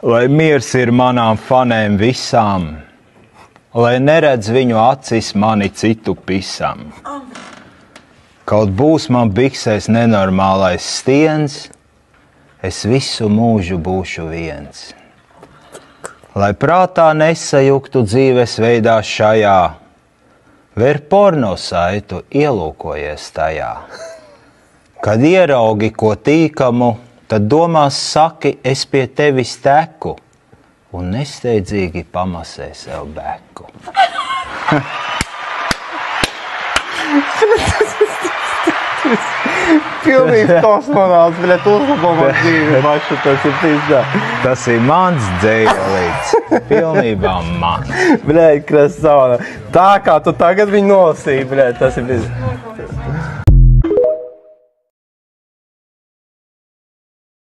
Lai miers ir manām fanēm visām, lai neredz viņu acis mani citu pisam. Kaut būs man biksēs nenormālais stiens, es visu mūžu būšu viens. Lai prātā nesajuktu dzīves veidā šajā, ver porno saitu ielūkojies tajā. Kad ieraugi ko tīkamu, tad domās saki, es pie tevis teku, un nesteidzīgi pamasē sev beku. Pilnīgs kosmonauts, bļet, uzlabomot dzīvi, mašu, tas ir pizdā. Tas ir mans dzēlīts, pilnībā mans. Bļet, krasona. Tā kā tu tagad viņu nolasīji, bļet, tas ir pizdā.